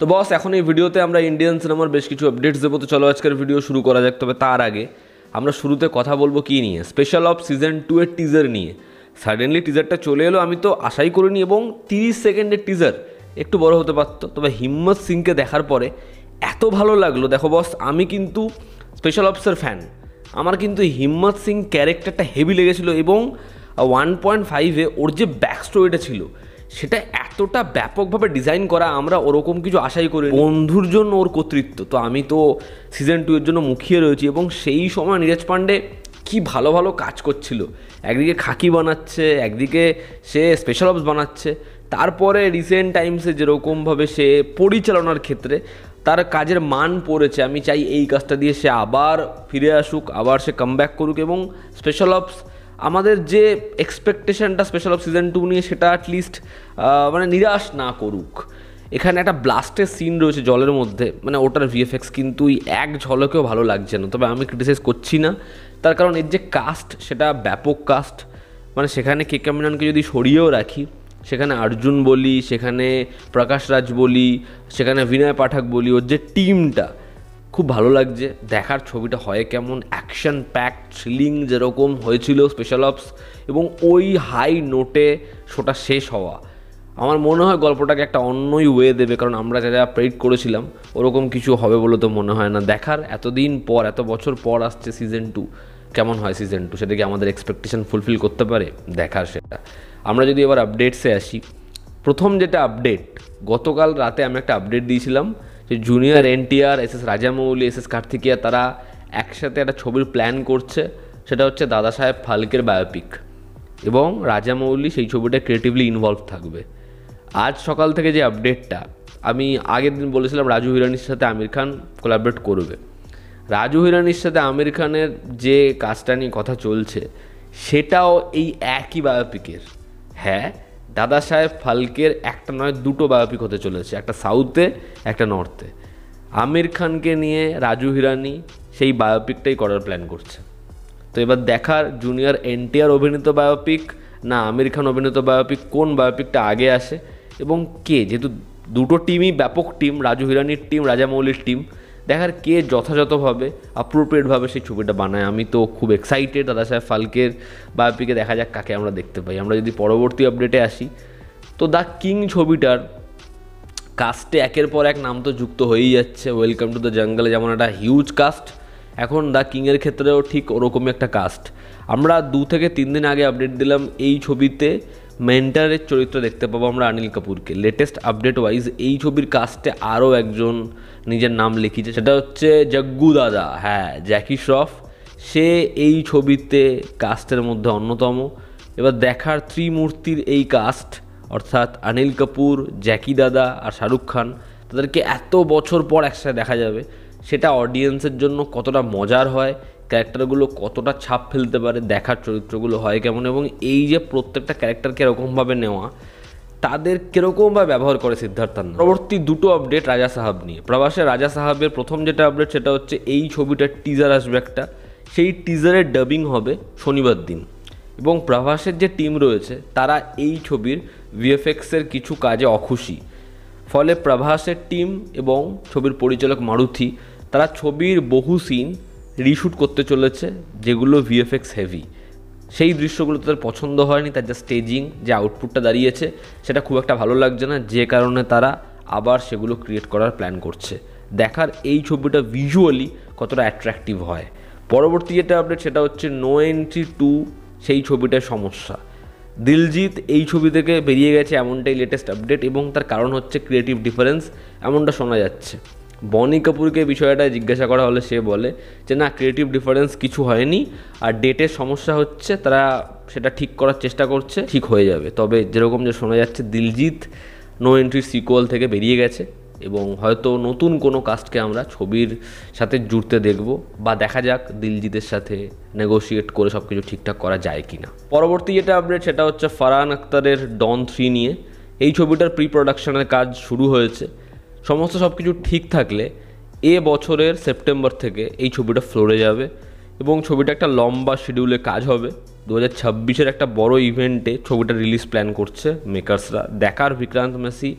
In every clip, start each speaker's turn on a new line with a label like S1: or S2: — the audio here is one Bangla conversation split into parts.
S1: তো বস, এখন এই ভিডিওতে আমরা ইন্ডিয়ান সিনেমার বেশ কিছু আপডেটস দেবো। তো চলো আজকের ভিডিও শুরু করা যাক। তবে তার আগে আমরা শুরুতে কথা বলবো কী নিয়ে, স্পেশাল অপস সিজন 2 এর টিজার নিয়ে। সাডেনলি টিজারটা চলে এলো, আমি তো আশাই করিনি, এবং 30 সেকেন্ডের টিজার একটু বড় হতে পারতো। তবে হিম্মত সিংকে দেখার পরে এত ভালো লাগলো। দেখো বস, আমি কিন্তু স্পেশাল অপসের ফ্যান, আমার কিন্তু হিম্মত সিং ক্যারেক্টারটা হেভি লেগেছিলো, এবং 1.5-এ ওর যে ব্যাক স্টোরিটা ছিল সেটা এতটা ব্যাপকভাবে ডিজাইন করা, আমরা ওরকম কিছু আশাই করি। বন্ধুর জন্য ওর কর্তৃত্ব, তো আমি তো সিজন 2 এর জন্য মুখিয়ে রয়েছি। এবং সেই সময় নীরজ পান্ডে কি ভালো ভালো কাজ করছিল, একদিকে খাকি বানাচ্ছে, একদিকে সে স্পেশাল অপস বানাচ্ছে। তারপরে রিসেন্ট টাইমসে যেরকমভাবে সে পরিচালনার ক্ষেত্রে তার কাজের মান পড়েছে, আমি চাই এই কাজটা দিয়ে সে আবার ফিরে আসুক, আবার সে কামব্যাক করুক, এবং স্পেশাল অপস আমাদের যে এক্সপেকটেশনটা স্পেশাল অপস সিজন 2 নিয়ে সেটা অ্যাটলিস্ট মানে নিরাশ না করুক। এখানে একটা ব্লাস্টের সিন রয়েছে জলের মধ্যে, মানে ওটার ভিএফএক্স কিন্তু এক ঝলকেও ভালো লাগছে না। তবে আমি ক্রিটিসাইজ করছি না, তার কারণ এর যে কাস্ট সেটা ব্যাপক কাস্ট। মানে সেখানে কে কে মেননকে যদি সরিয়েও রাখি, সেখানে অর্জুন বলি, সেখানে প্রকাশ রাজ বলি, সেখানে বিনয় পাঠক বলি, ওর যে টিমটা খুব ভালো লাগছে। দেখার ছবিটা হয় কেমন, অ্যাকশন প্যাক থ্রিলিং যেরকম হয়েছিল স্পেশাল অপস, এবং ওই হাই নোটে শোটা শেষ হওয়া, আমার মনে হয় গল্পটাকে একটা অন্যই ওয়ে দেবে। কারণ আমরা যা প্রেডিক্ট করেছিলাম ওরকম কিছু হবে বলে তো মনে হয় না। দেখার এতদিন পর, এত বছর পর আসছে সিজন 2, কেমন হয় সিজন 2, সেটা কি আমাদের এক্সপেকটেশন ফুলফিল করতে পারে, দেখার সেটা। আমরা যদি এবার আপডেটসে আসি, প্রথম যেটা আপডেট, গতকাল রাতে আমি একটা আপডেট দিয়েছিলাম যে junior NTR, SS Rajamouli, SS Karthikeya তারা একসাথে একটা ছবির প্ল্যান করছে। সেটা হচ্ছে দাদা সাহেব ফালকের বায়োপিক, এবং রাজামৌলি সেই ছবিটা ক্রিয়েটিভলি ইনভলভ থাকবে। আজ সকাল থেকে যে আপডেটটা, আমি আগের দিন বলেছিলাম রাজু হিরানির সাথে আমির খান কোলাবরেট করবে। রাজু হিরানির সাথে আমির খানের যে কাজটা নিয়ে কথা চলছে সেটাও এই একই বায়োপিকের। হ্যাঁ, দাদা সাহেব ফালকের একটা নয় দুটো বায়োপিক হতে চলেছে, একটা সাউথে একটা নর্থে। আমির খানকে নিয়ে রাজু হিরানি সেই বায়োপিকটাই করার প্ল্যান করছে। তো এবার দেখার জুনিয়র এনটিআর অভিনীত বায়োপিক না আমির খান অভিনীত বায়োপিক, কোন বায়োপিকটা আগে আসে, এবং কে, যেহেতু দুটো টিমই ব্যাপক টিম, রাজু হিরানির টিম, রাজামৌলির টিম, দেখার কে যথাযথভাবে অ্যাপ্রোপ্রিয়েটভাবে সেই ছবিটা বানায়। আমি তো খুব এক্সাইটেড দাদা সাহেব ফালকের বায়োপিকে, দেখা যাক কাকে আমরা দেখতে পাই। আমরা যদি পরবর্তী আপডেটে আসি, তো দ্য কিং ছবিটার কাস্টে একের পর এক নাম তো যুক্ত হয়েই যাচ্ছে। ওয়েলকাম টু দ্য জঙ্গলে যেমন একটা হিউজ কাস্ট, এখন দ্য কিংয়ের ক্ষেত্রেও ঠিক ওরকমই একটা কাস্ট। আমরা 2 থেকে 3 দিন আগে আপডেট দিলাম এই ছবিতে মেন্টারের চরিত্র দেখতে পাবো আমরা অনিল কাপুরকে। লেটেস্ট আপডেট ওয়াইজ এই ছবির কাস্টে আরও একজন নিজের নাম লিখিয়েছে, সেটা হচ্ছে জগ্গু দাদা, হ্যাঁ জ্যাকি শ্রফ। সে এই ছবিতে কাস্টের মধ্যে অন্যতম। এবার দেখার ত্রিমূর্তির এই কাস্ট, অর্থাৎ অনিল কাপুর, জ্যাকি দাদা আর শাহরুখ খান, তাদেরকে এত বছর পর একসাথে দেখা যাবে, সেটা অডিয়েন্সের জন্য কতটা মজার হয়, ক্যারেক্টারগুলো কতটা ছাপ ফেলতে পারে, দেখার চরিত্রগুলো হয় কেমন, এবং এই যে প্রত্যেকটা ক্যারেক্টারকে এরকমভাবে নেওয়া, তাদের কীরকমভাবে ব্যবহার করে সিদ্ধার্থ। পরবর্তী দুটো আপডেট রাজা সাহাব নিয়ে। প্রবাসে রাজা সাহাবের প্রথম যেটা আপডেট সেটা হচ্ছে এই ছবিটার টিজার আসবে একটা, সেই টিজারের ডাবিং হবে শনিবার দিন। এবং প্রভাসের যে টিম রয়েছে তারা এই ছবির ভিএফএক্সের কিছু কাজে অখুশি, ফলে প্রভাসের টিম এবং ছবির পরিচালক মারুথি তারা ছবির বহু সিন রিশুট করতে চলেছে যেগুলো ভিএফএক্স হেভি। সেই দৃশ্যগুলো তাদের পছন্দ হয়নি, তার যে স্টেজিং, যে আউটপুটটা দাঁড়িয়েছে সেটা খুব একটা ভালো লাগছে না, যে কারণে তারা আবার সেগুলো ক্রিয়েট করার প্ল্যান করছে। দেখার এই ছবিটা ভিজুয়ালি কতটা অ্যাট্রাকটিভ হয়। পরবর্তী যেটা আপডেট সেটা হচ্ছে নো এন্ট্রি 2, সেই ছবিটার সমস্যা। দিলজিৎ এই ছবি থেকে বেরিয়ে গেছে এমনটাই লেটেস্ট আপডেট, এবং তার কারণ হচ্ছে ক্রিয়েটিভ ডিফারেন্স, এমনটা শোনা যাচ্ছে। বনি কাপুরকে বিষয়টা জিজ্ঞাসা করা হলে সে বলে যে না, ক্রিয়েটিভ ডিফারেন্স কিছু হয়নি, আর ডেটের সমস্যা হচ্ছে, তারা সেটা ঠিক করার চেষ্টা করছে, ঠিক হয়ে যাবে। তবে যেরকম যে শোনা যাচ্ছে দিলজিৎ নো এন্ট্রি সিকুয়াল থেকে বেরিয়ে গেছে, এবং হয়তো নতুন কোনো কাস্টকে আমরা ছবির সাথে জুড়তে দেখব, বা দেখা যাক দিলজিতের সাথে নেগোশিয়েট করে সব কিছু ঠিকঠাক করা যায় কি না। পরবর্তী যেটা আপডেট সেটা হচ্ছে ফারহান আখতারের ডন 3 নিয়ে। এই ছবিটার প্রি প্রোডাকশনের কাজ শুরু হয়েছে, সমস্ত সব কিছু ঠিক থাকলে এ বছরের সেপ্টেম্বর থেকে এই ছবিটা ফ্লোরে যাবে, এবং ছবিটা একটা লম্বা শিডিউলে কাজ হবে। 2026-এর একটা বড় ইভেন্টে ছবিটা রিলিজ প্ল্যান করছে মেকার্সরা। দেখার বিক্রান্ত মেসি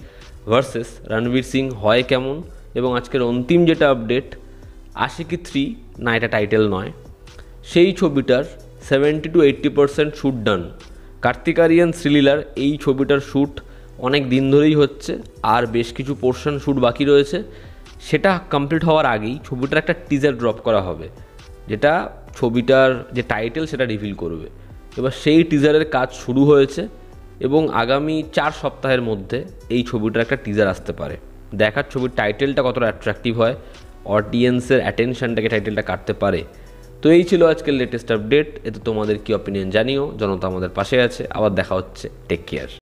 S1: ভার্সেস রণবীর সিং হয় কেমন, এবং আজকের অন্তিম যেটা আপডেট আশিকি 3 না এটা টাইটেল নয়, সেই ছবিটার 70-80% শ্যুট ডান। কার্তিক আরিয়ান শ্রীলীলার এই ছবিটার শ্যুট অনেক দিন ধরেই হচ্ছে, আর বেশ কিছু পোর্শন শ্যুট বাকি রয়েছে। সেটা কমপ্লিট হওয়ার আগেই ছবিটার একটা টিজার ড্রপ করা হবে, যেটা ছবিটার যে টাইটেল সেটা রিভিল করবে। এবার সেই টিজারের কাজ শুরু হয়েছে এবং আগামী 4 সপ্তাহের মধ্যে এই ছবিটার একটা টিজার আসতে পারে। দেখার ছবির টাইটেলটা কতটা অ্যাট্রাকটিভ হয়, অডিয়েন্সের অ্যাটেনশনটাকে টাইটেলটা কাটতে পারে। তো এই ছিল আজকের লেটেস্ট আপডেট। এতে তোমাদের কি অপিনিয়ন জানিও। জনতা আমাদের পাশে আছে। আবার দেখা হচ্ছে। Take care.